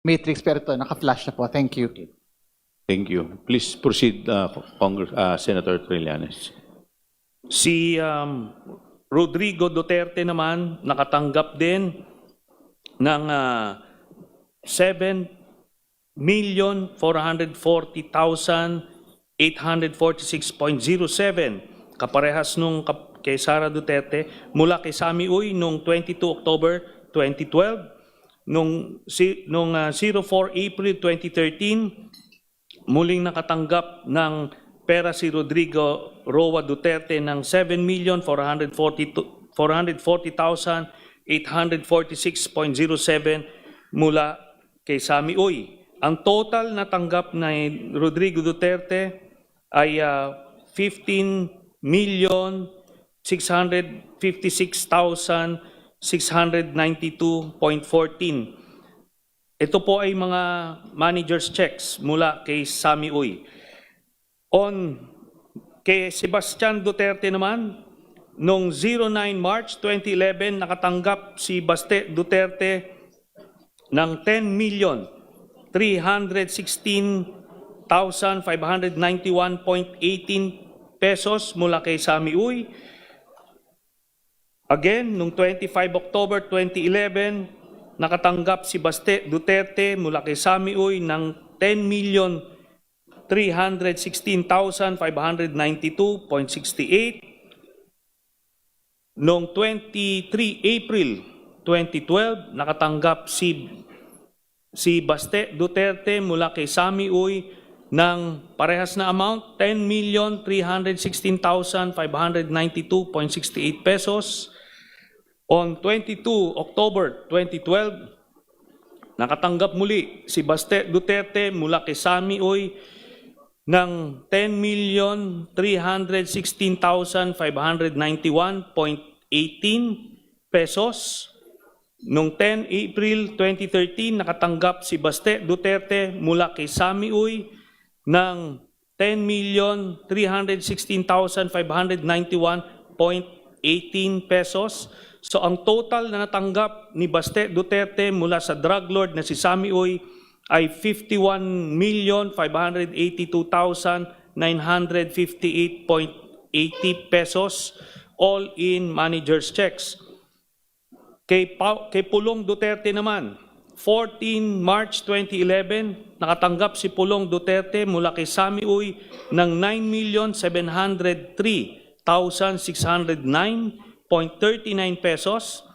Matrix, pero ito, naka-flash na po. Thank you. Thank you. Please proceed, Senator Trillanes. Si Rodrigo Duterte naman nakatanggap din ng 7,440,846.07 kaparehas nung kay Sara Duterte mula kay Sami Uy noong 22 October 2012, nung 04 April 2013 muling nakatanggap ng pera si Rodrigo Roa Duterte ng 7,440,846.07 mula kay Sami Uy. Ang total na tanggap ni Rodrigo Duterte ay 15,656,692.14. Ito po ay mga manager's checks mula kay Sami Uy. Kay Sebastian Duterte naman, noong 09 March 2011, nakatanggap si Baste Duterte ng 10,316,591.18 pesos mula kay Sami Uy. Again, noong 25 October 2011, nakatanggap si Baste Duterte mula kay Sami Uy ng 10,316,592.68. Noong 23 April 2012, nakatanggap si Baste Duterte mula kay Sami Uy ng parehas na amount, 10,316,592.68 pesos. On 22 October 2012, nakatanggap muli si Baste Duterte mula kay Sami Uy ng 10,316,591.18 pesos. Noong 10 April 2013, nakatanggap si Baste Duterte mula kay Sami Uy ng 10,316,591.18 pesos. So ang total na natanggap ni Baste Duterte mula sa drug lord na si Sami Uy ay 51,582,958.80 pesos, all in manager's checks. Kay Pulong Duterte naman, 14 March 2011, nakatanggap si Pulong Duterte mula kay Sami Uy ng 9,703,609.39 pesos.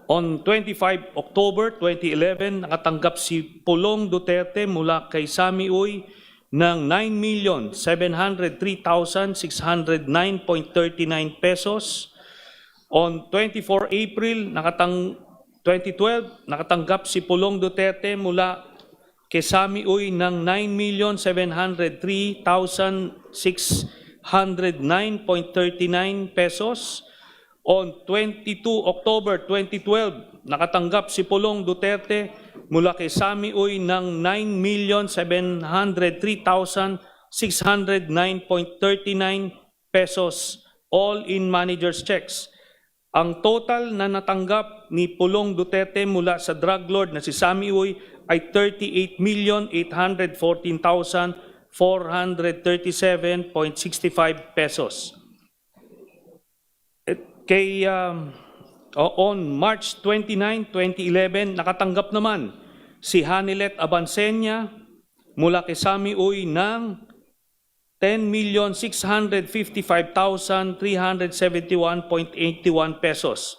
On 25 October 2011, nakatanggap si Pulong Duterte mula kay Sami Uy ng 9,703,609.39 pesos. On 24 April 2012, nakatanggap si Pulong Duterte mula kay Sami Uy ng 9,703,609.39 pesos. On 22 October 2012, nakatanggap si Pulong Duterte mula kay Sami Uy ng 9,703,609.39 pesos, all in manager's checks. Ang total na natanggap ni Pulong Duterte mula sa drug lord na si Sami Uy ay 38,814,437.65 pesos. On March 29, 2011, nakatanggap naman si Hanilet Abansenya mula kay Sami Uy ng 10,655,371.81 pesos.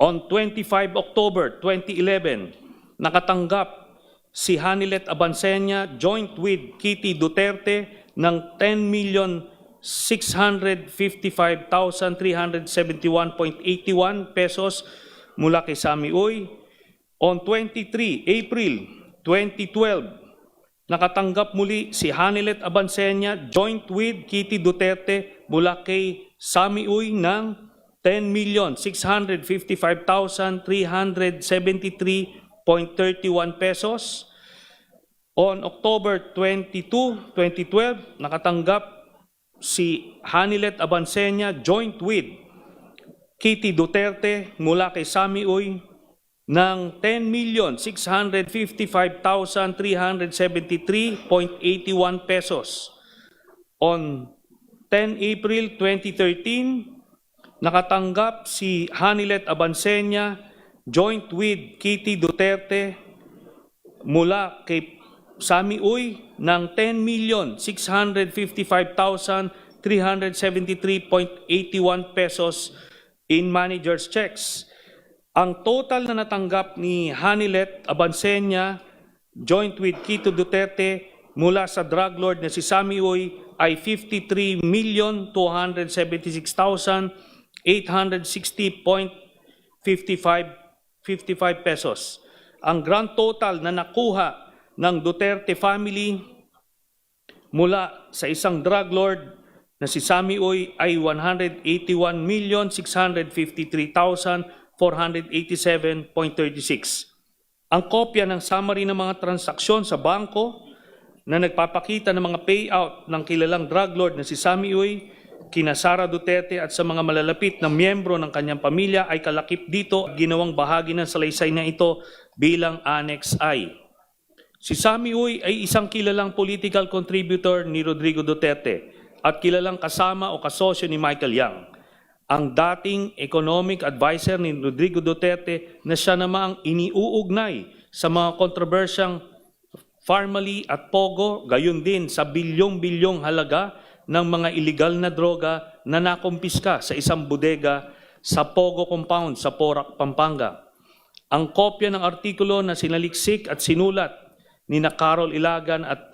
On 25 October 2011, nakatanggap si Hanilet Abansenya joint with Kitty Duterte ng 10,655,371.81 pesos mula kay Sami Uy. On 23 April 2012, nakatanggap muli si Hanilet Abansenya joint with Kitty Duterte mula kay Sami Uy ng 10,655,373.31 pesos. On October 22, 2012, nakatanggap si Hanilet Abansenya joint with Kitty Duterte mula kay Sami Uy ng 10,655,373.81 pesos. On 10 April 2013, nakatanggap si Hanilet Abansenya joint with Kitty Duterte mula kay Sami Uy ng 10,655,373.81 pesos in manager's checks. Ang total na natanggap ni Hanilet Abansenya joint with Kitty Duterte mula sa drug lord na si Sami Uy ay 53,276,860.55 pesos. Ang grand total na nakuha ng Duterte family mula sa isang drug lord na si Sami Uy ay 181,653,487.36. Ang kopya ng summary ng mga transaksyon sa bangko na nagpapakita ng mga payout ng kilalang drug lord na si Sami Uy, kina Sara Duterte at sa mga malalapit na miyembro ng kanyang pamilya ay kalakip dito at ginawang bahagi ng salaysay na ito bilang Annex I. Si Sami Uy ay isang kilalang political contributor ni Rodrigo Duterte at kilalang kasama o kasosyo ni Michael Yang, ang dating economic advisor ni Rodrigo Duterte na siya namang iniuugnay sa mga kontrobersyang Farmally at Pogo, gayon din sa bilyong-bilyong halaga ng mga iligal na droga na nakumpiska sa isang bodega sa Pogo Compound sa Porac, Pampanga. Ang kopya ng artikulo na sinaliksik at sinulat ni Carol Ilagan at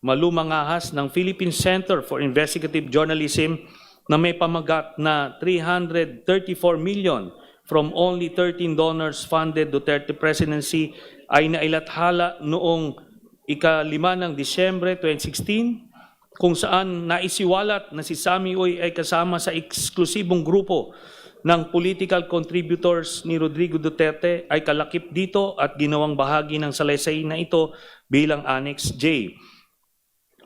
Malu Mangahas ng Philippine Center for Investigative Journalism na may pamagat na 334 million from only 13 donors funded Duterte presidency ay nailathala noong ika-5 ng Disyembre 2016, kung saan naisiwalat na si Sami Uy ay kasama sa eksklusibong grupo ng political contributors ni Rodrigo Duterte ay kalakip dito at ginawang bahagi ng salaysay na ito bilang Annex J.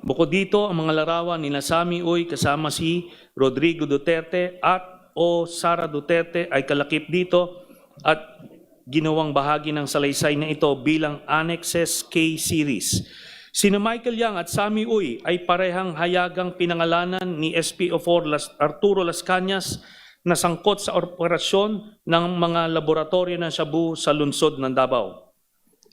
Bukod dito, ang mga larawan ni Sami Uy kasama si Rodrigo Duterte at o Sara Duterte ay kalakip dito at ginawang bahagi ng salaysay na ito bilang Annexes K Series. Sina Michael Yang at Sami Uy ay parehang hayagang pinangalanan ni SPO4 Arturo Las Cañas na sangkot sa operasyon ng mga laboratorio ng Shabu sa lungsod ng Davao.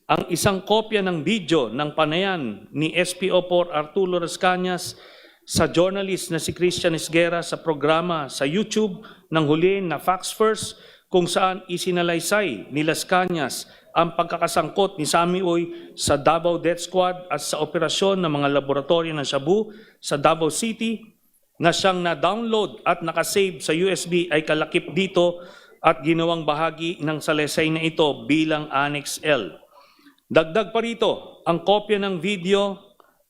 Ang isang kopya ng video ng panayan ni SPO4 Arturo Las Cañas sa journalist na si Christian Esguerra sa programa sa YouTube ng huli na Facts First, kung saan isinalaysay ni Las Cañas ang pagkakasangkot ni Sami Uy sa Davao Death Squad at sa operasyon ng mga laboratorio ng Shabu sa Davao City na siyang na-download at nakasave sa USB ay kalakip dito at ginawang bahagi ng salaysay na ito bilang Annex L. Dagdag pa rito ang kopya ng video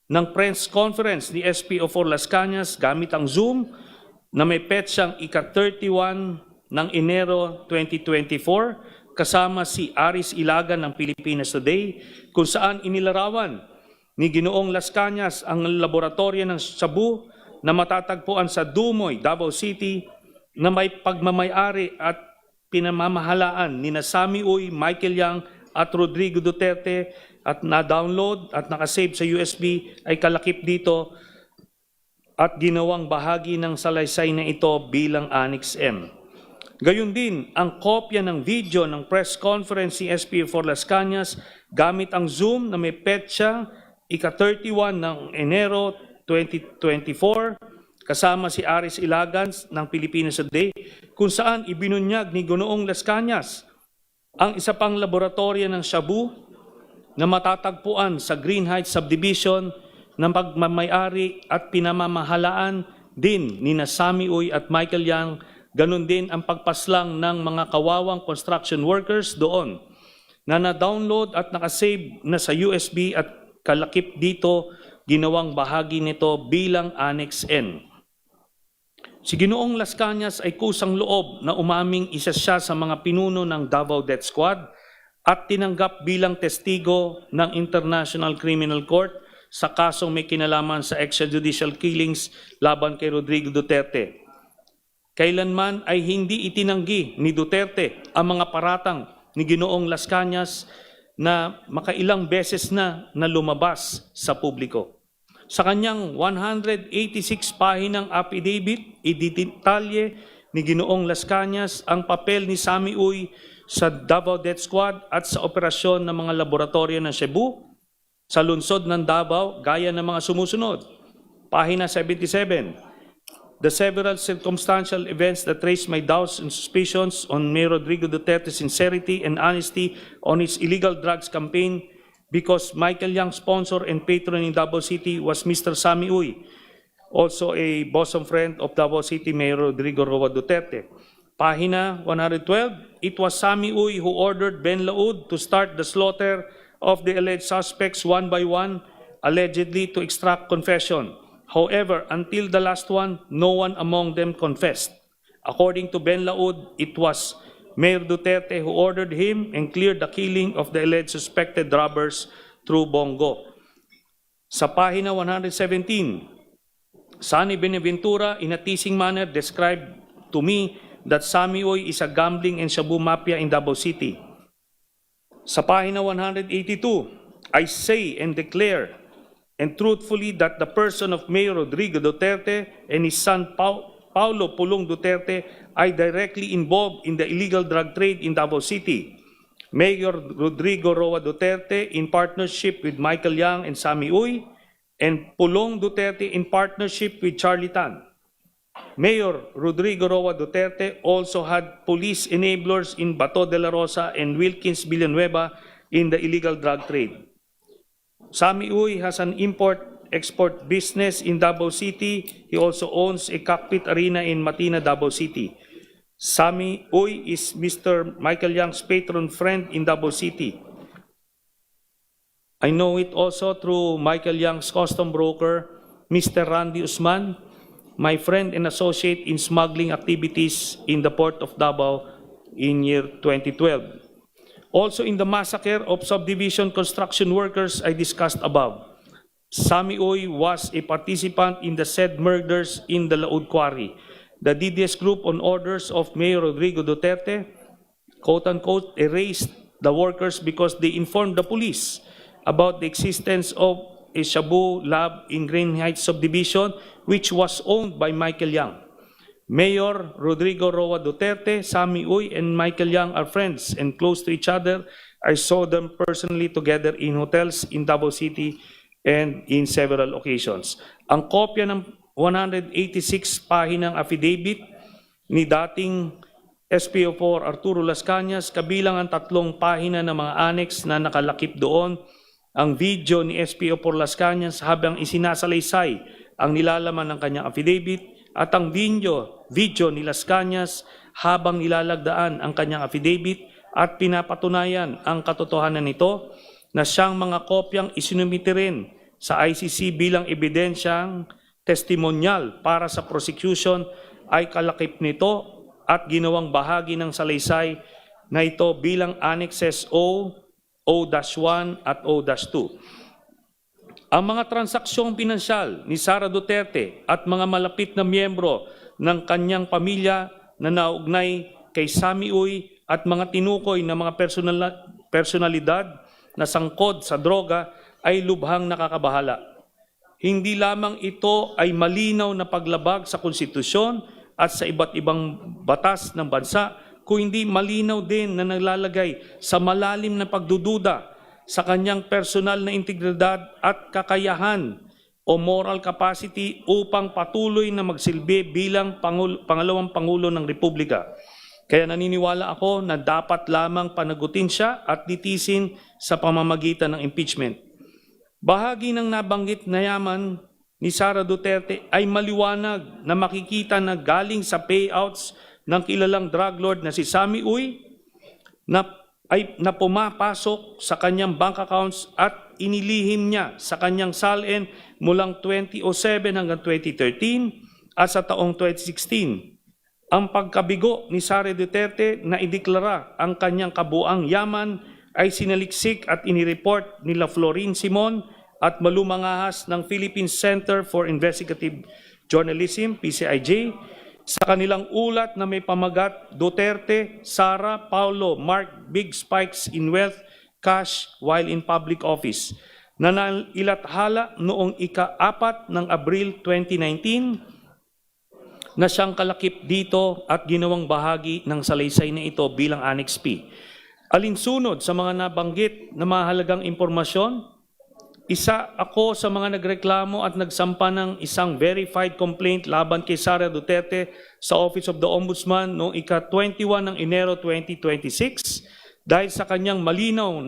ng press conference ni SPO4 Las Cañas gamit ang Zoom na may petsang ika-31 ng Enero 2024 kasama si Aris Ilagan ng Pilipinas Today, kung saan inilarawan ni Ginoong Las Cañas ang laboratorio ng Shabu na matatagpuan sa Dumoy, Davao City na may pagmamayari at pinamamahalaan ni Sami Uy, Michael Yang at Rodrigo Duterte at na-download at nakasave sa USB ay kalakip dito at ginawang bahagi ng salaysay na ito bilang Annex M. Gayon din ang kopya ng video ng press conference ni SPO4 Las Cañas gamit ang Zoom na may petsa ika-31 ng Enero 2024 kasama si Aris Ilagan ng Pilipinas Today, kung saan ibinunyag ni Ginoong Las Cañas ang isa pang laboratorio ng Shabu na matatagpuan sa Green Heights Subdivision ng pagmamayari at pinamamahalaan din ni Sami Uy at Michael Yang. Ganon din ang pagpaslang ng mga kawawang construction workers doon na na-download at nakasave na sa USB at kalakip dito ginawang bahagi nito bilang Annex N. Si Ginoong Las Cañas ay kusang loob na umaming isa siya sa mga pinuno ng Davao Death Squad at tinanggap bilang testigo ng International Criminal Court sa kasong may kinalaman sa extrajudicial killings laban kay Rodrigo Duterte. Kailanman ay hindi itinanggi ni Duterte ang mga paratang ni Ginoong Las Cañas na makailang beses na lumabas sa publiko. Sa kanyang 186 pahinang affidavit, ididetalye ni Ginoong Las Cañas ang papel ni Sammy Uy sa Davao Death Squad at sa operasyon ng mga laboratorio ng Cebu sa lungsod ng Davao gaya ng mga sumusunod. Pahina 77. The several circumstantial events that raised my doubts and suspicions on Mayor Rodrigo Duterte's sincerity and honesty on his illegal drugs campaign because Michael Yang, sponsor and patron in Davao City, was Mr. Sammy Uy, also a bosom friend of Davao City Mayor Rodrigo Roa Duterte. Pahina 112, it was Sammy Uy who ordered Ben Laud to start the slaughter of the alleged suspects one by one, allegedly to extract confession. However, until the last one, no one among them confessed. According to Ben Laud, it was Mayor Duterte who ordered him and cleared the killing of the alleged suspected robbers through Bongo. Sa pahina 117, Sonny Benaventura, in a teasing manner, described to me that Sammy Uy is a gambling and shabu mafia in Davao City. Sa pahina 182, I say and declare and truthfully that the person of Mayor Rodrigo Duterte and his son Paulo Pulong Duterte are directly involved in the illegal drug trade in Davao City. Mayor Rodrigo Roa Duterte in partnership with Michael Yang and Sammy Uy, and Pulong Duterte in partnership with Charlie Tan. Mayor Rodrigo Roa Duterte also had police enablers in Bato de la Rosa and Wilkins Villanueva in the illegal drug trade. Sammy Uy has an import-export business in Davao City. He also owns a cockpit arena in Matina, Davao City. Sammy Uy is Mr. Michael Yang's patron friend in Davao City. I know it also through Michael Yang's custom broker, Mr. Randy Usman, my friend and associate in smuggling activities in the port of Davao in year 2012. Also in the massacre of subdivision construction workers I discussed above, Sammy Uy was a participant in the said murders in the Laud Quarry. The DDS group on orders of Mayor Rodrigo Duterte, quote-unquote, erased the workers because they informed the police about the existence of a shabu lab in Green Heights subdivision which was owned by Michael Yang. Mayor Rodrigo Roa Duterte, Sammy Uy, and Michael Yang are friends and close to each other. I saw them personally together in hotels in Davao City and in several occasions. Ang kopya ng 186 pahinang affidavit ni dating SPO4 Arturo Las Cañas, kabilang ang 3 pahina ng mga annex na nakalakip doon, ang video ni SPO4 Las Cañas habang isinasalaysay ang nilalaman ng kanyang affidavit, at ang video ni Las Cañas habang nilalagdaan ang kanyang affidavit at pinapatunayan ang katotohanan nito na siyang mga kopyang isinumite rin sa ICC bilang ebidensyang testimonyal para sa prosecution ay kalakip nito at ginawang bahagi ng salaysay na ito bilang Annexes O, O-1 at O-2. Ang mga transaksyong pinansyal ni Sara Duterte at mga malapit na miyembro ng kanyang pamilya na naugnay kay Sammy Uy at mga tinukoy na mga personalidad na sangkot sa droga ay lubhang nakakabahala. Hindi lamang ito ay malinaw na paglabag sa konstitusyon at sa iba't ibang batas ng bansa, kundi malinaw din na naglalagay sa malalim na pagdududa sa kanyang personal na integridad at kakayahan o moral capacity upang patuloy na magsilbi bilang pangalawang Pangulo ng Republika. Kaya naniniwala ako na dapat lamang panagutin siya at litisin sa pamamagitan ng impeachment. Bahagi ng nabanggit na yaman ni Sara Duterte ay maliwanag na makikita na galing sa payouts ng kilalang drug lord na si Sammy Uy na pumapasok sa kanyang bank accounts at inilihim niya sa kanyang salin mulang 2007 hanggang 2013 at sa taong 2016. Ang pagkabigo ni Sara Duterte na ideklara ang kanyang kabuang yaman ay sinaliksik at inireport nila Florin Simon at malumangahas ng Philippine Center for Investigative Journalism, PCIJ, sa kanilang ulat na may pamagat, Duterte, Sara, Paulo, Mark big spikes in wealth, cash while in public office, na nailathala noong ika-4 ng Abril 2019 na siyang kalakip dito at ginawang bahagi ng salaysay na ito bilang Annex P. Alinsunod sa mga nabanggit na mahalagang impormasyon, isa ako sa mga nagreklamo at nagsampa ng isang verified complaint laban kay Sara Duterte sa Office of the Ombudsman noong ika-21 ng Enero 2026 dahil sa kanyang malinaw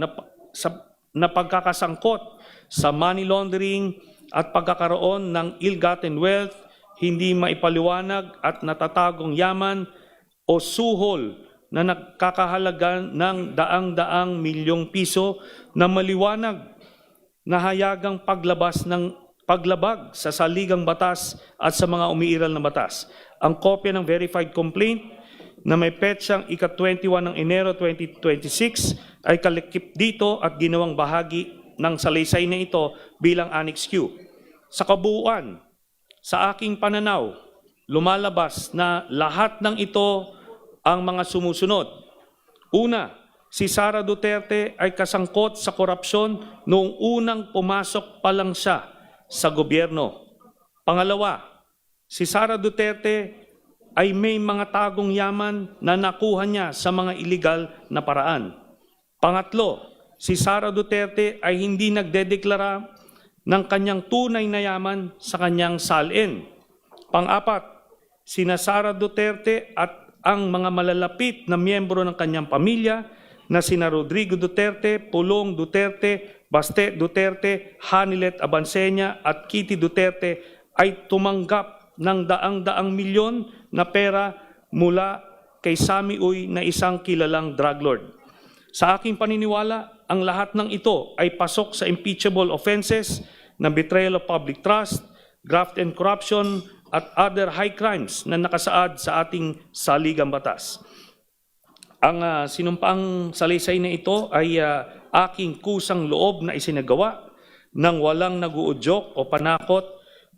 na pagkakasangkot sa money laundering at pagkakaroon ng ill-gotten wealth, hindi maipaliwanag at natatagong yaman o suhol na nagkakahalaga ng daang-daang milyong piso na maliwanag na hayagang paglabag sa saligang batas at sa mga umiiral na batas. Ang kopya ng verified complaint na may petsang ika-21 ng Enero 2026 ay kalakip dito at ginawang bahagi ng salaysay na ito bilang Annex Q. Sa kabuuan, sa aking pananaw, lumalabas na lahat ng ito ang mga sumusunod. Una, si Sara Duterte ay kasangkot sa korupsyon noong unang pumasok pa lang siya sa gobyerno. Pangalawa, si Sara Duterte ay may mga tagong yaman na nakuha niya sa mga iligal na paraan. Pangatlo, si Sara Duterte ay hindi nagdedeklara ng kanyang tunay na yaman sa kanyang salin. Pang-apat, sina Sara Duterte at ang mga malalapit na miyembro ng kanyang pamilya na sina Rodrigo Duterte, Pulong Duterte, Baste Duterte, Hanilet Abansenya at Kitty Duterte ay tumanggap ng daang-daang milyon na pera mula kay Sammy Uy na isang kilalang drug lord. Sa aking paniniwala, ang lahat ng ito ay pasok sa impeachable offenses ng betrayal of public trust, graft and corruption at other high crimes na nakasaad sa ating saligang batas. Ang sinumpaang salaysay na ito ay aking kusang loob na isinagawa ng walang naguudyok o panakot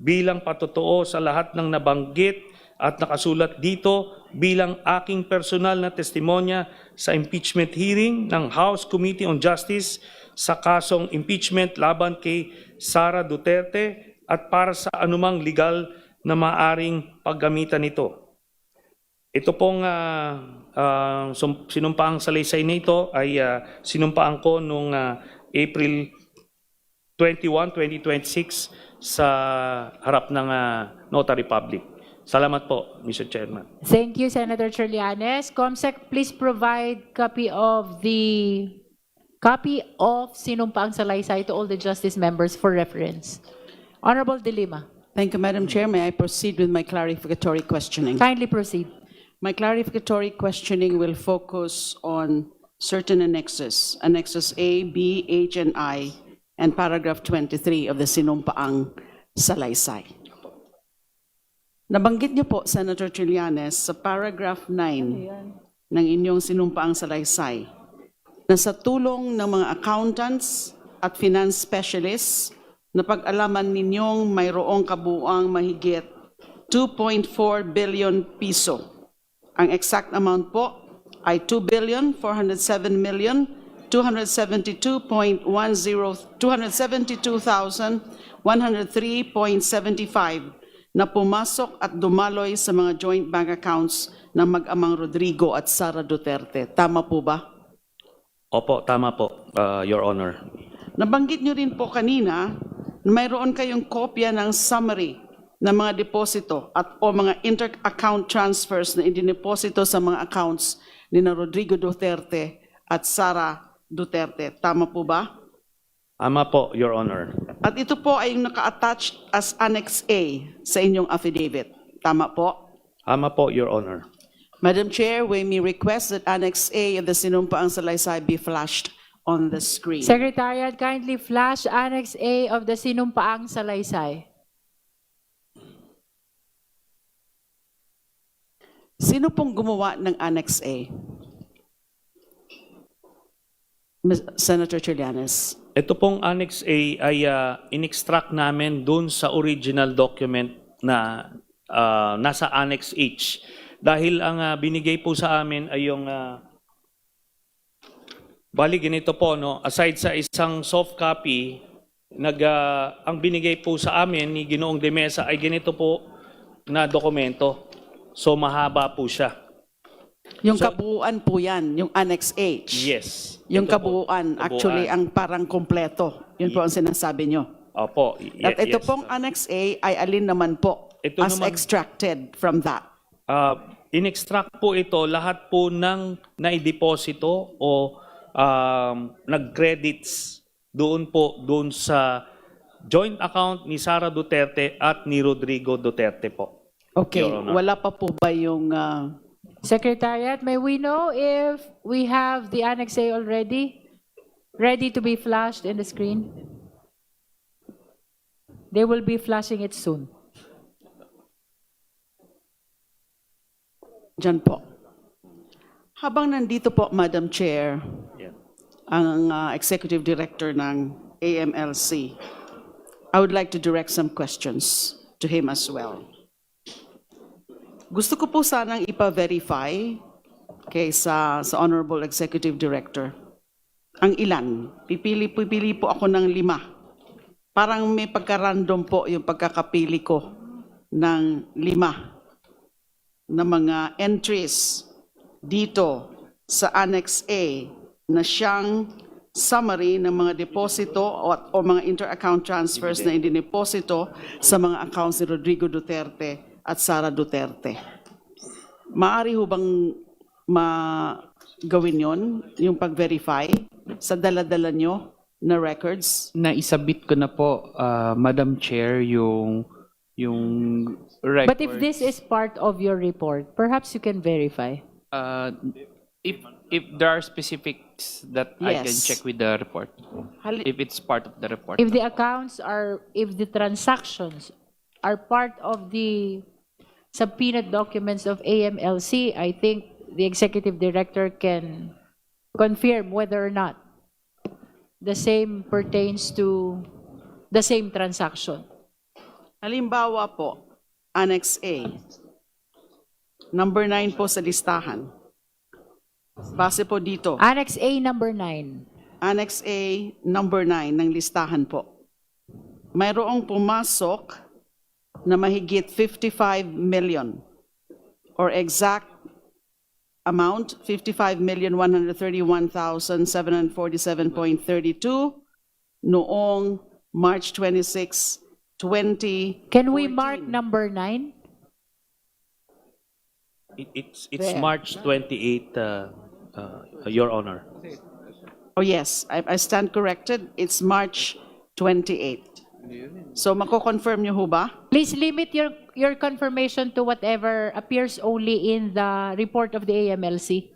bilang patotoo sa lahat ng nabanggit at nakasulat dito bilang aking personal na testimonya sa impeachment hearing ng House Committee on Justice sa kasong impeachment laban kay Sara Duterte at para sa anumang legal na maaring paggamitan nito. Ito pong sinumpaang salaysay na ito ay sinumpaan ko noong April 21, 2026 sa harap ng Notary Public. Salamat po, Mr. Chairman. Thank you, Senator Trillanes. COMSEC, please provide copy of sinumpaang salaysay to all the justice members for reference. Honorable De Lima, Thank you, Madam Chair. May I proceed with my clarificatory questioning? kindly proceed. My clarificatory questioning will focus on certain annexes, Annexes A, B, H, and I, and paragraph 23 of the Sinumpaang Salaysay. Nabanggit niyo po, Senator Trillanes, sa paragraph 9 ng inyong Sinumpaang Salaysay, na sa tulong ng mga accountants at finance specialists, na pag-alaman ninyong mayroong kabuuang mahigit 2.4 billion piso. Ang exact amount po ay 2,472,103.75 na pumasok at dumaloy sa mga joint bank accounts ng mag-amang Rodrigo at Sara Duterte. Tama po ba? Opo, tama po, Your Honor. Nabanggit nyo rin po kanina na mayroon kayong kopya ng summary ng mga deposito at o mga inter-account transfers na indineposito sa mga accounts ni na Rodrigo Duterte at Sara Duterte. Tama po ba? Tama po, Your Honor. At ito po ay naka-attached as Annex A sa inyong affidavit. Tama po? Tama po, Your Honor. Madam Chair, we may request that Annex A of the Sinumpaang Salaysay be flashed on the screen. Secretariat, kindly flash Annex A of the Sinumpaang Salaysay. Sino pong gumawa ng Annex A? Senator Trillanes. Ito pong Annex A ay in-extract namin dun sa original document na nasa Annex H. Dahil ang binigay po sa amin ay yung bali ganito po, no, aside sa isang soft copy, ang binigay po sa amin ni Ginoong De Mesa ay ganito po na dokumento. So mahaba po siya. Yung kabuuan po yan, yung Annex H. Yes. Yung Ito po, kabuuan, actually, ang parang kompleto. Yun po ang sinasabi nyo. Opo. At ito yes. pong Annex A ay alin naman po Ito as naman- extracted from that? In-extract po ito lahat po ng naideposito o nag-credits doon sa joint account ni Sara Duterte at ni Rodrigo Duterte po. Okay, Your Honor. wala pa po ba yung... Secretariat, may we know if we have the Annex A already ready to be flashed in the screen? They will be flashing it soon. Diyan po. Habang nandito po, Madam Chair, Yeah. ang Executive Director ng AMLC, I would like to direct some questions to him as well. Gusto ko po sanang ipa-verify sa Honorable Executive Director ang ilan. Pipili po ako ng 5. Parang may pagka-random po yung pagkakapili ko ng 5 na mga entries dito sa Annex A na siyang summary ng mga deposito o mga inter-account transfers na indineposito sa mga accounts ni Rodrigo Duterte at Sara Duterte. Maaari ho bang gawin yon, yung pag-verify sa dala-dala nyo na records? Naisabit ko na po, Madam Chair, yung records. But if this is part of your report, perhaps you can verify. If there are specifics that I can Yes. check with the report, if it's part of the report. If the transactions are part of the subpoenaed documents of AMLC, I think the executive director can confirm whether or not the same pertains to the same transaction. Halimbawa po, Annex A, number 9 po sa listahan. Base po dito, Annex A number 9. Annex A, number 9 ng listahan po. Mayroong pumasok na mahigit 55 million or exact amount, 55,131,747.32 noong March 26, 2014. Can we mark number 9? It's There. March 28, Your Honor. Oh yes, I stand corrected. It's March 28. So mako-confirm niyo ho ba? Please limit your confirmation to whatever appears only in the report of the AMLC.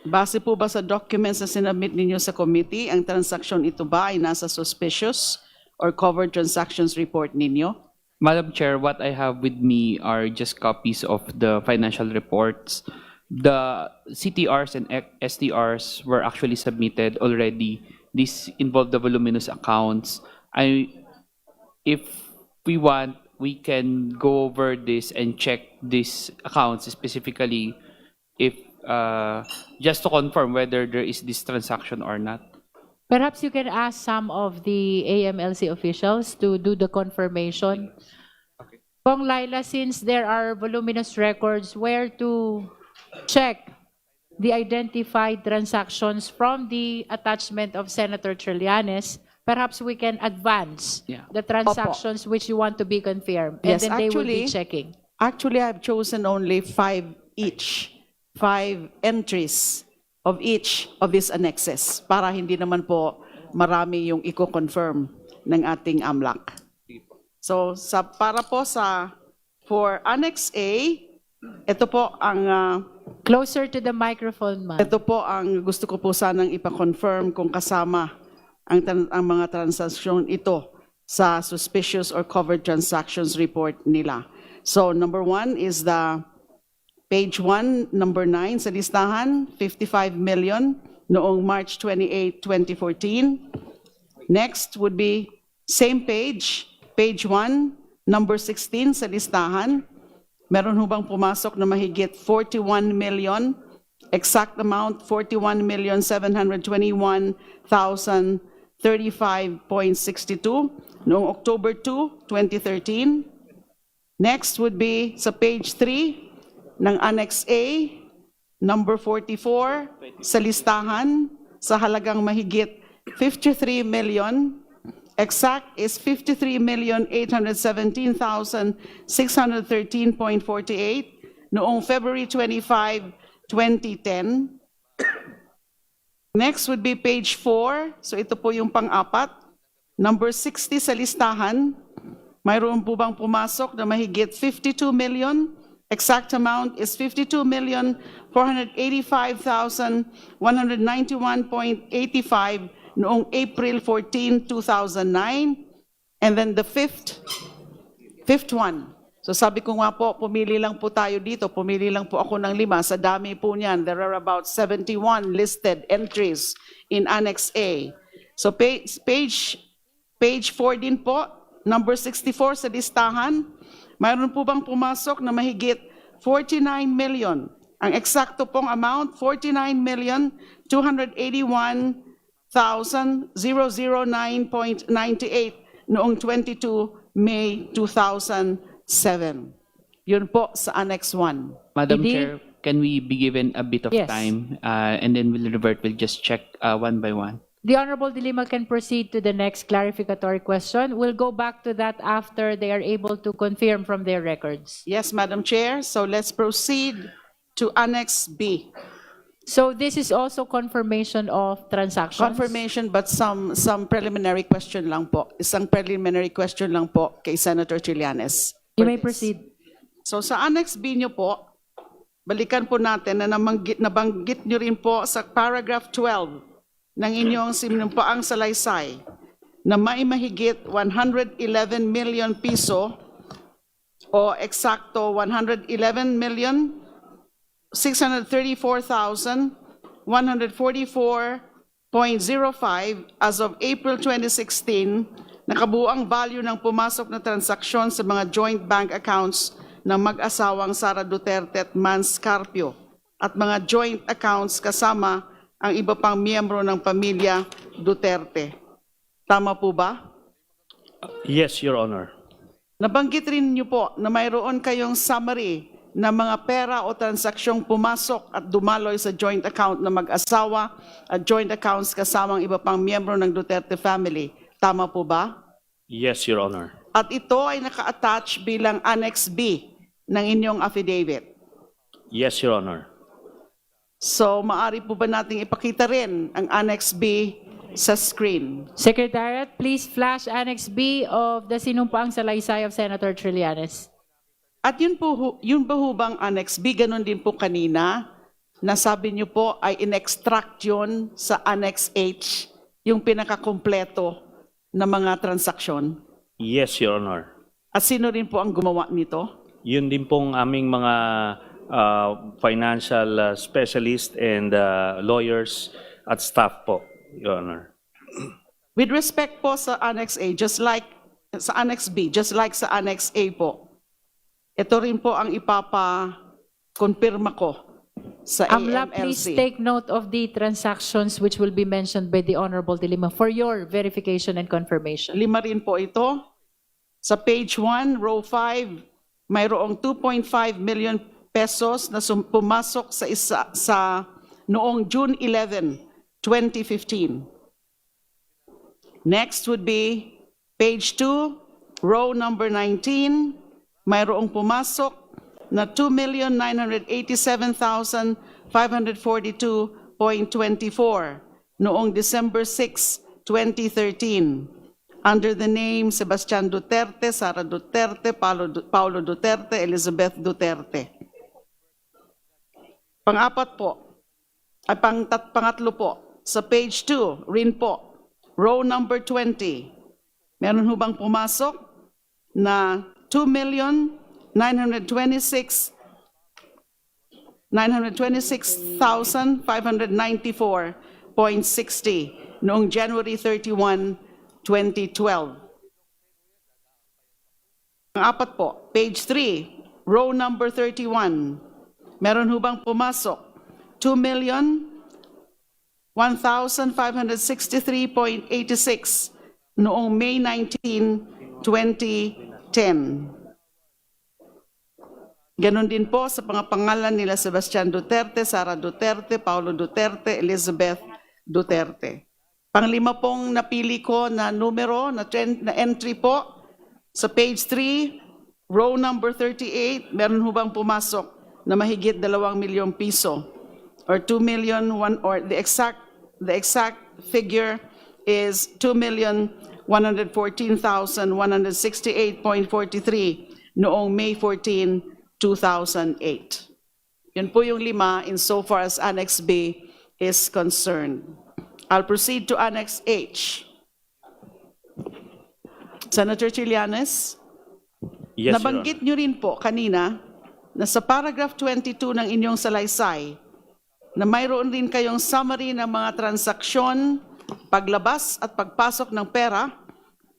Base po ba sa documents na sinabit ninyo sa committee, ang transaksyon ito ba ay nasa suspicious or covered transactions report ninyo? Madam Chair, what I have with me are just copies of the financial reports. The CTRs and STRs were actually submitted already. This involved the voluminous accounts. If we want, we can go over this and check these accounts specifically if just to confirm whether there is this transaction or not. Perhaps you can ask some of the AMLC officials to do the confirmation. Kong Laila, since there are voluminous records, where to check the identified transactions from the attachment of Senator Trillanes, perhaps we can advance Yeah. the transactions which you want to be confirmed, and Yes, then they will be actually- checking. Actually, I've chosen only 5 each. 5 entries of each of these annexes para hindi naman po marami yung i-confirm ng ating AMLAC. So, for Annex A, ito po ang Closer to the microphone, ma'am. ito po ang gusto ko po sanang ipa-confirm kung kasama ang mga transaksyon ito sa suspicious or covered transactions report nila. So number 1 is the page 1, number 9 sa listahan, 55 million noong March 28, 2014. Next would be same page page 1, number 16 sa listahan, meron ho bang pumasok na mahigit 41 million? Exact amount, 41,721,035.62 noong October 2, 2013. Next would be sa page 3 ng Annex A, number 44 sa listahan sa halagang mahigit 53 million. Exact is 53,817,613.48 noong February 25, 2010. Next would be page 4. So ito po yung pang-apat. Number 60 sa listahan. Mayroon po bang pumasok na mahigit 52 million? Exact amount is 52,485,191.85 noong April 14, 2009. And then the fifth one. So sabi ko nga po, pumili lang po tayo dito. Pumili lang po ako ng 5. Sa dami po niyan, there are about 71 listed entries in Annex A. So page 4 din po, number 64 sa listahan. Mayroon po bang pumasok na mahigit 49 million? Ang eksakto pong amount, 49,281,009.98 noong 22 May 2007. Yun po sa Annex 1. Madam Idi? Chair, can we be given a bit of Yes. time? And then we'll revert, we'll just check one by one. The Honorable Dilima can proceed to the next clarificatory question. We'll go back to that after they are able to confirm from their records. Yes, Madam Chair. So let's proceed to Annex B. So this is also confirmation of transactions? Confirmation, but some preliminary question lang po. Isang preliminary question lang po kay Senator Trillanes. You may proceed. So sa Annex B nyo po, balikan po natin na nabanggit nyo rin po sa paragraph 12 ng inyong sinumpaang salaysay na may mahigit 111 million piso o eksakto 111,634,144.05 as of April 2016, nakabuang value ng pumasok na transaksyon sa mga joint bank accounts ng mag-asawang Sara Duterte at Mans Carpio at mga joint accounts kasama ang iba pang miyembro ng pamilya Duterte. Tama po ba? Yes, Your Honor. Nabanggit rin niyo po na mayroon kayong summary na mga pera o transaksyong pumasok at dumaloy sa joint account ng mag-asawa at joint accounts kasamang iba pang miyembro ng Duterte family. Tama po ba? Yes, Your Honor. At ito ay naka-attach bilang Annex B ng inyong affidavit. Yes, Your Honor. So, maari po ba nating ipakita rin ang Annex B sa screen? Secretariat, please flash Annex B of the sinumpaang salaysay of Senator Trillanes. At yun ba ho bang Annex B? Ganon din po kanina. Nasabi niyo po ay in-extract yun sa Annex H, yung pinakakompleto na mga transaksyon. Yes, Your Honor. At sino rin po ang gumawa nito? Yun din pong aming mga financial specialist and lawyers at staff po, Your Honor. With respect po sa Annex A, just like sa Annex B, just like sa Annex A po, ito rin po ang ipapa-confirma ko sa Amla, please AMLC. take note of the transactions which will be mentioned by the Honorable Dilima for your verification and confirmation. 5 rin po ito. Sa page 1, row 5, mayroong 2.5 million pesos na pumasok sa noong June 11, 2015. Next would be page 2, row number 19, mayroong pumasok na 2,987,542.24 noong December 6, 2013. Under the name Sebastian Duterte, Sara Duterte, Paulo Duterte, Elizabeth Duterte. Pang-apat po, ay pangatlo po, sa page 2, rin po, row number 20, meron ho bang pumasok na 926,594.60 noong January 31, 2012. Ang apat po, page 3, row number 31. Meron ho bang pumasok? 2,1,563.86 noong May 19, 2010. Ganon din po sa mga pangalan nila Sebastian Duterte, Sara Duterte, Paulo Duterte, Elizabeth Duterte. Panglima pong napili ko na numero, na entry po, sa page 3, row number 38, meron ho bang pumasok na mahigit 2 milyong piso? Or 2 million, or the exact figure is 2,114,168.43 noong May 14, 2008. Yun po yung 5 insofar as Annex B is concerned. I'll proceed to Annex H. Senator Trillanes, Yes, Your nabanggit nyo rin po kanina na sa paragraph 22 ng inyong salaysay na mayroon rin kayong summary ng mga transaksyon, paglabas at pagpasok ng pera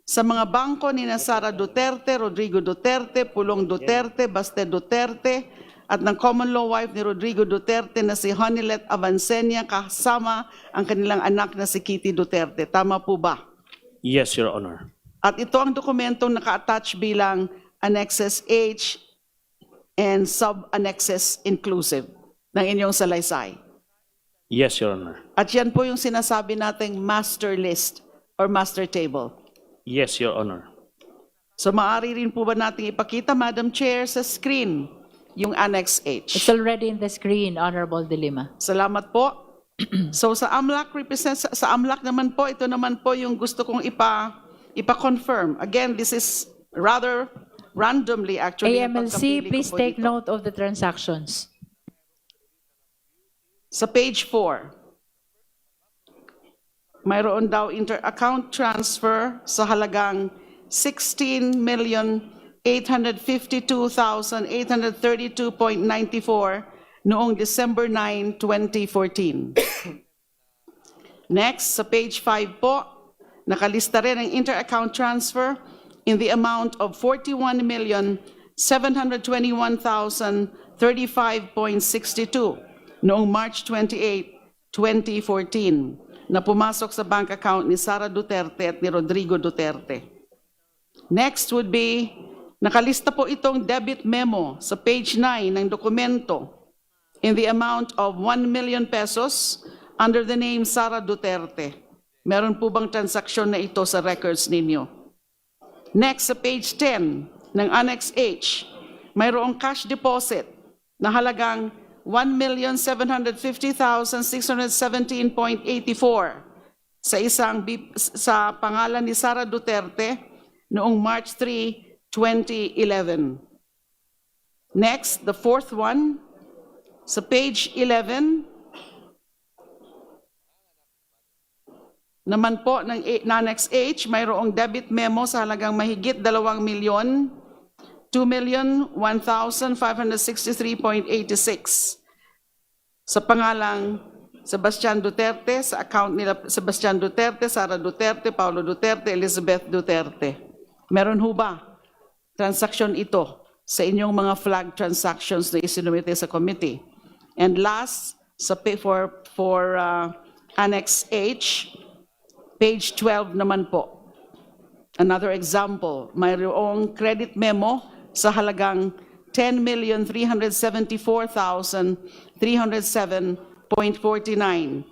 sa mga bangko ni Sara Duterte, Rodrigo Duterte, Pulong Duterte, Baste Duterte, at ng common law wife ni Rodrigo Duterte na si Honilet Avancenia kasama ang kanilang anak na si Kitty Duterte. Tama po ba? Yes, Your Honor. At ito ang dokumentong naka-attach bilang Annexes H and Sub-Annexes Inclusive ng inyong salaysay. Yes, Your Honor. At yan po yung sinasabi nating master list or master table. Yes, Your Honor. So maaari rin po ba nating ipakita, Madam Chair, sa screen yung Annex H? It's already in the screen, Honorable De Lima. Salamat po. So sa AMLAC naman po, ito naman po yung gusto kong ipa-confirm. Again, this is rather randomly actually. AMLC, please take note of the transactions. Sa page 4, mayroon daw inter-account transfer sa halagang 16,852,832.94 noong December 9, 2014. Next, sa page 5 po, nakalista rin ang inter-account transfer in the amount of 41,721,035.62 noong March 28, 2014 na pumasok sa bank account ni Sara Duterte at ni Rodrigo Duterte. Next would be, nakalista po itong debit memo sa page 9 ng dokumento in the amount of 1 million pesos under the name Sara Duterte. Meron po bang transaksyon na ito sa records ninyo? Next, sa page 10 ng Annex H, mayroong cash deposit na halagang 1,750,617.84 sa pangalan ni Sara Duterte noong March 3, 2011. Next, the fourth one, sa page 11, naman po ng Annex H, mayroong debit memo sa halagang mahigit 2 milyon, 2,1,563.86 sa pangalang Sebastian Duterte, sa account nila Sebastian Duterte, Sara Duterte, Paulo Duterte, Elizabeth Duterte. Meron ho ba transaksyon ito sa inyong mga flag transactions na isinumite sa committee? And last, for Annex H, page 12 naman po. Another example, mayroong credit memo sa halagang 10,374,307.49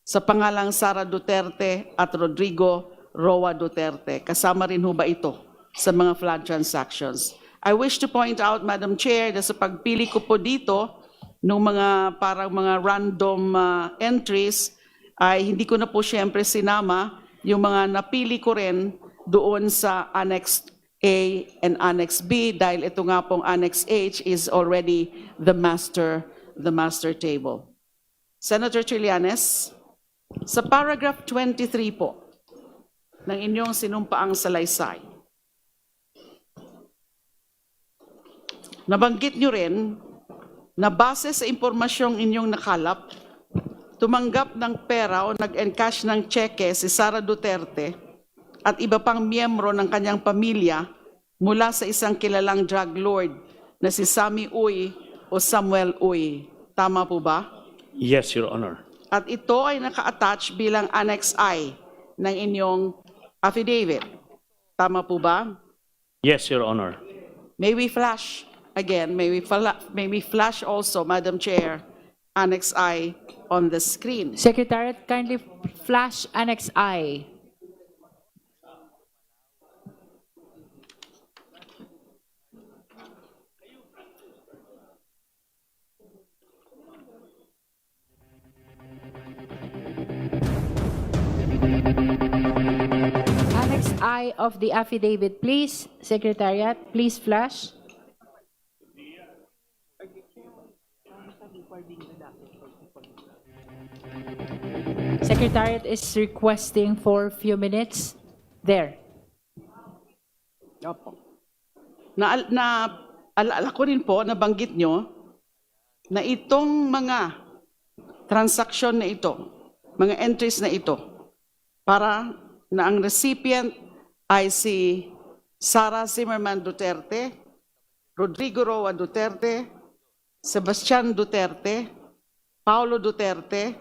sa pangalang Sara Duterte at Rodrigo Roa Duterte. Kasama rin ho ba ito sa mga flood transactions? I wish to point out, Madam Chair, na sa pagpili ko po dito ng mga parang mga random entries, ay hindi ko na po siyempre sinama yung mga napili ko rin doon sa Annex A and Annex B dahil ito nga pong Annex H is already the master table. Senator Trillanes, sa paragraph 23 po ng inyong sinumpaang salaysay, nabanggit nyo rin na base sa impormasyong inyong nakalap, tumanggap ng pera o nag-encash ng cheque si Sara Duterte at iba pang miyembro ng kanyang pamilya mula sa isang kilalang drug lord na si Sammy Uy o Samuel Uy. Tama po ba? Yes, Your Honor. At ito ay naka-attach bilang Annex I ng inyong affidavit. Tama po ba? Yes, Your Honor. May we flash again, may we flash also, Madam Chair, Annex I on the screen. Secretariat, kindly flash Annex I. Annex I of the affidavit, please. Secretariat, please flash. Secretariat is requesting for few minutes. There. Opo. Alala ko rin po, nabanggit nyo, na itong mga transaksyon na ito, mga entries na ito, para na ang recipient ay si Sara Zimmerman Duterte, Rodrigo Roa Duterte, Sebastian Duterte, Paulo Duterte,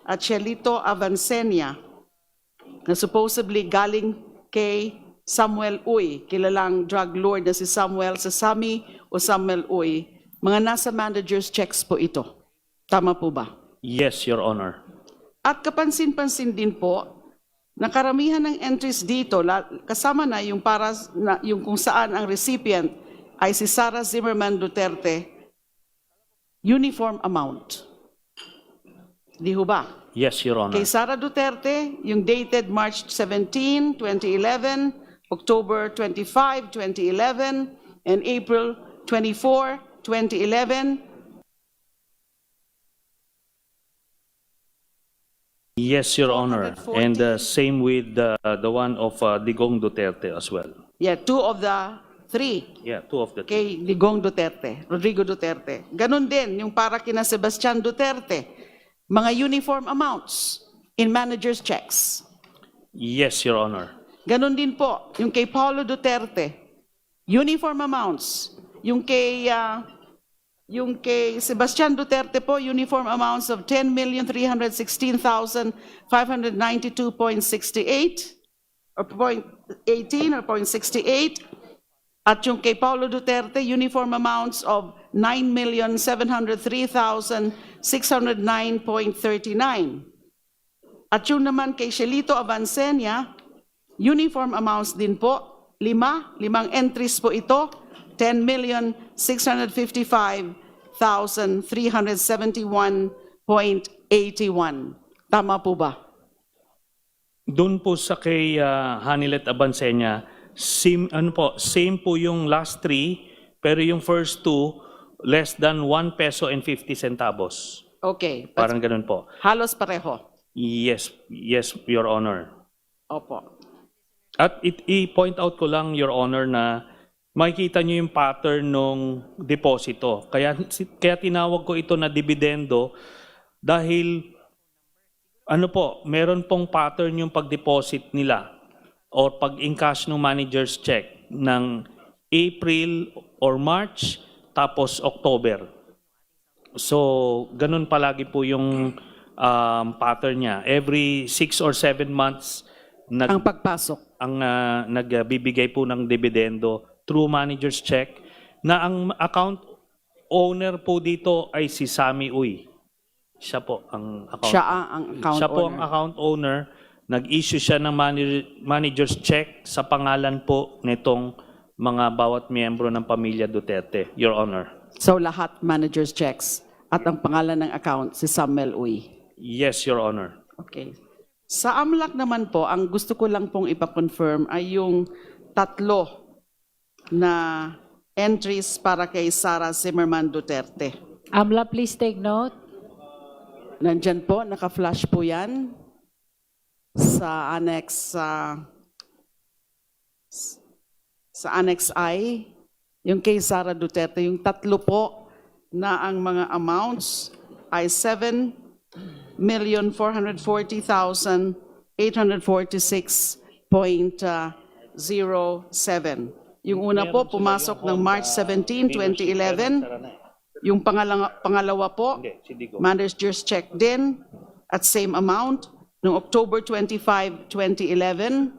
at Shelito Avancenia, na supposedly galing kay Samuel Uy, kilalang drug lord na si Samuel Sasami o Samuel Uy. Mga nasa manager's checks po ito. Tama po ba? Yes, Your Honor. At kapansin-pansin din po, na karamihan ng entries dito, kasama na yung, yung kung saan ang recipient ay si Sara Zimmerman Duterte, uniform amount. Di ho ba? Yes, Your Honor. Kay Sara Duterte, yung dated March 17, 2011, October 25, 2011, and April 24, 2011. Yes, Your Honor. 140. And same with the one of Digong Duterte as well. Yeah, two of the three. Yeah, two of the Kay Digong Duterte, Rodrigo Duterte. Ganon din yung para kina Sebastian Duterte. Mga uniform amounts in manager's checks. Yes, Your Honor. Ganon din po yung kay Paulo Duterte. Uniform amounts. Yung kay Sebastian Duterte po, uniform amounts of 10,316,592.68 or 0.18 or 0.68. At yung kay Paulo Duterte, uniform amounts of 9,703,609.39. At yung naman kay Shelito Avancenia, uniform amounts din po, limang entries po ito, 10,655,371.81. Tama po ba? Doon po sa kay Hanilet Abansenya, same po yung last three, pero yung first two, less than 1 peso and 50 centavos. Okay. Parang ganun po. Halos pareho. Yes, Your Honor. Opo. At i-point out ko lang, Your Honor, na makikita nyo yung pattern ng deposito. Kaya tinawag ko ito na dividendo dahil meron pong pattern yung pag-deposit nila or pag-encash ng manager's check ng April or March tapos October. So, ganun palagi po yung pattern niya. Every 6 or 7 months Ang pagpasok. nagbibigay po ng dividendo through manager's check na ang account owner po dito ay si Sammy Uy. Siya po ang account. Siya ang account Siya po ang owner. account owner. Nag-issue siya ng manager's check sa pangalan po nitong mga bawat miyembro ng pamilya Duterte, Your Honor. So lahat manager's checks at ang pangalan ng account si Samuel Uy. Yes, Your Honor. Okay. Sa AMLAC naman po, ang gusto ko lang pong ipa-confirm ay yung 3 na entries para kay Sara Zimmerman Duterte. Amla, please take note. Nandyan po, naka-flash po yan sa Annex I, yung kay Sara Duterte, yung 3 po na ang mga amounts ay 7,440,846.07. Yung una po, pumasok ng March 17, 2011. Yung pangalawa po, manager's check din at same amount noong October 25, 2011.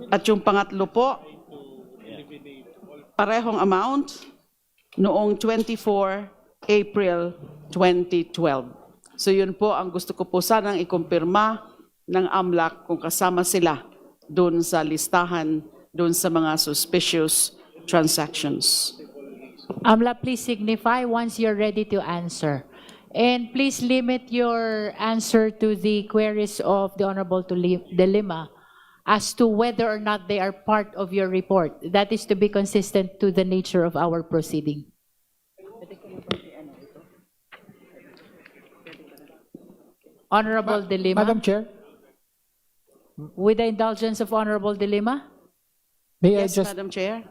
At yung pangatlo po, parehong amount noong 24 April 2012. So yun po ang gusto ko po sanang ikumpirma ng AMLAC kung kasama sila doon sa listahan, doon sa mga suspicious transactions. AMLA, please signify once you're ready to answer. And please limit your answer to the queries of the Honorable De Lima as to whether or not they are part of your report. That is to be consistent to the nature of our proceeding. Honorable De Lima. Madam Chair, With the indulgence of Honorable De Lima. Yes, Madam Chair.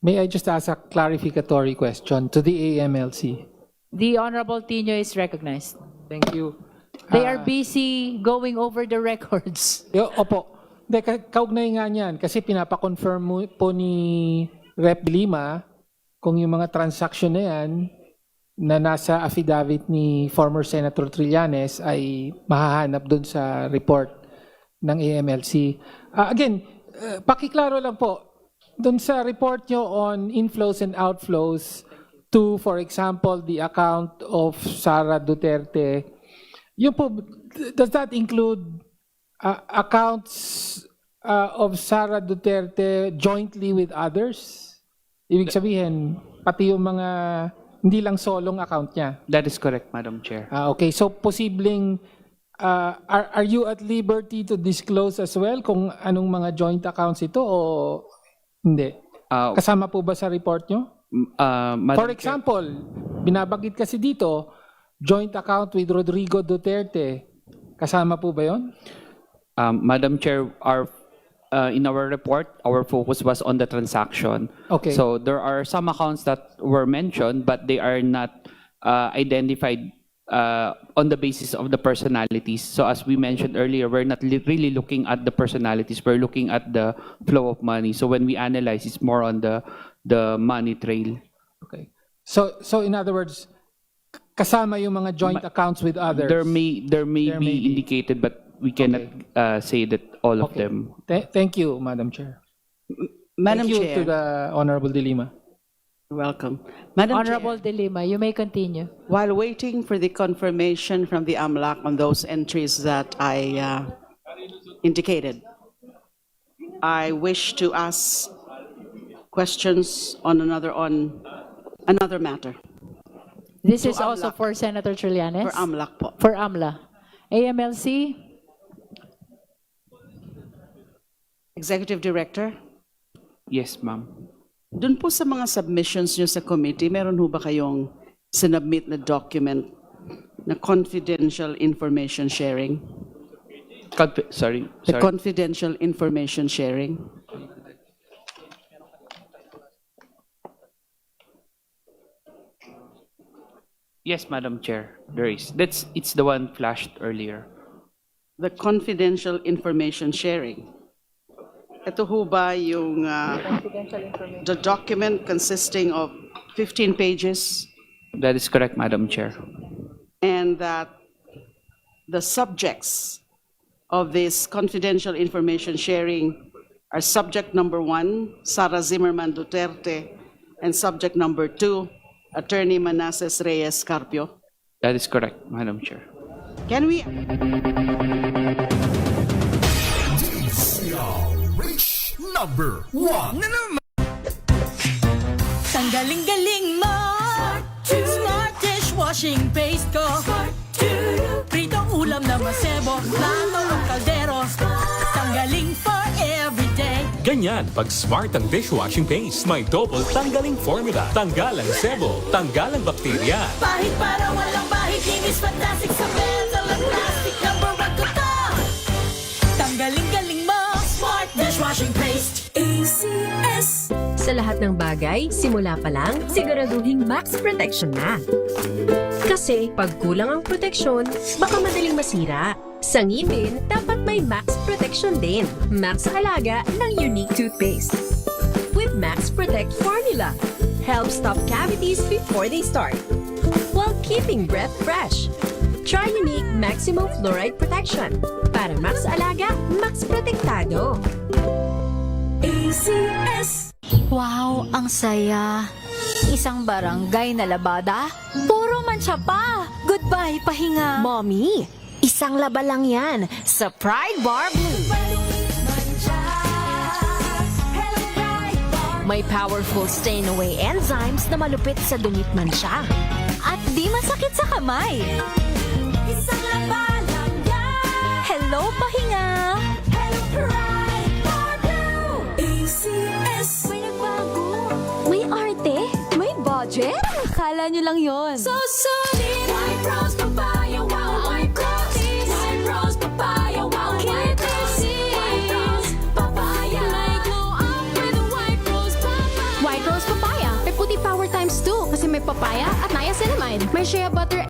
may I just ask a clarificatory question to the AMLC? The Honorable Tino is recognized. Thank you. They are busy going over the records. Opo. Hindi, kaugnay nga niyan kasi pinapakonfirm po ni Rep. Lima kung yung mga transaction na yan na nasa affidavit ni former Senator Trillanes ay mahahanap doon sa report ng AMLC. Again, pakiklaro lang po, doon sa report nyo on inflows and outflows to, for example, the account of Sara Duterte, yun po, does that include accounts of Sara Duterte jointly with others? Ibig sabihin, pati yung mga hindi lang solong account niya. That is correct, Madam Chair. Okay, so posibleng are you at liberty to disclose as well kung anong mga joint accounts ito o hindi? Kasama po ba sa report nyo? Madam For example, binabagit kasi dito, joint account with Rodrigo Duterte. Kasama po ba yun? Madam Chair, in our report, our focus was on the transaction. Okay. So there are some accounts that were mentioned, but they are not identified on the basis of the personalities. So as we mentioned earlier, we're not really looking at the personalities. We're looking at the flow of money. So when we analyze, it's more on the money trail. Okay. So in other words, kasama yung mga joint accounts with others. There may be indicated, but we cannot say that all of Okay. them. Thank you, Madam Chair. Madam Thank you Chair. to the Honorable De Lima. Welcome. Madam Honorable Chair, De Lima, you may continue. while waiting for the confirmation from the AMLAC on those entries that I indicated, I wish to ask questions on another matter This To is also AMLAC. for Senator Trillanes. for AMLAC po. For AMLA. AMLC, Executive Director, Yes, ma'am. dun po sa mga submissions nyo sa committee, meron ho ba kayong sinubmit na document na confidential information sharing? Sorry. The confidential information sharing? Yes, Madam Chair. There is. It's the one flashed earlier. The confidential information sharing. Ito ho ba yung the document consisting of 15 pages That is correct, Madam Chair. and that the subjects of this confidential information sharing are subject number 1, Sara Zimmerman Duterte, and subject number 2, Attorney Manasseh Reyes Carpio. That is correct, Madam Chair. Can we Reach number 1. Tanggaling-galing mo Smart dishwashing paste ko Pritong ulam na masebo Plato o kaldero Tanggaling for everyday Ganyan pag smart ang dishwashing paste. May double tanggaling formula. Tanggalang sebo, tanggalang bakterya. Bahit para walang bahit Linis fantastic sa metal at plastic Number 1 ko to Tanggaling-galing mo Smart dishwashing paste ACS Sa lahat ng bagay, simula pa lang, siguraduhing max protection na. Kasi pag kulang ang proteksyon, baka madaling masira. Sa ngipin, dapat may may Max Protection din. Max sa alaga ng unique toothpaste. With Max Protect Formula, help stop cavities before they start, while keeping breath fresh. Try unique maximum fluoride protection. Para Max alaga, Max protektado. ACS. Wow, ang saya. Isang barangay na labada, puro mancha pa. Goodbye, pahinga. Mommy, isang laba lang yan sa Pride Bar Blue. May powerful stain-away enzymes na malupit sa dumit mansya. At di masakit sa kamay. Isang laba lang yan. Hello, pahinga. Hello, Pride Bar Blue. ACS. May nagbago. May arte. May budget. Akala nyo lang yon. So solid. White rose papaya, wow, white rose. White rose papaya, wow, white rose. White rose papaya. May glow up with white rose papaya. White Rose Papaya. May puti power times 2 kasi may papaya at niacinamide. May shea butter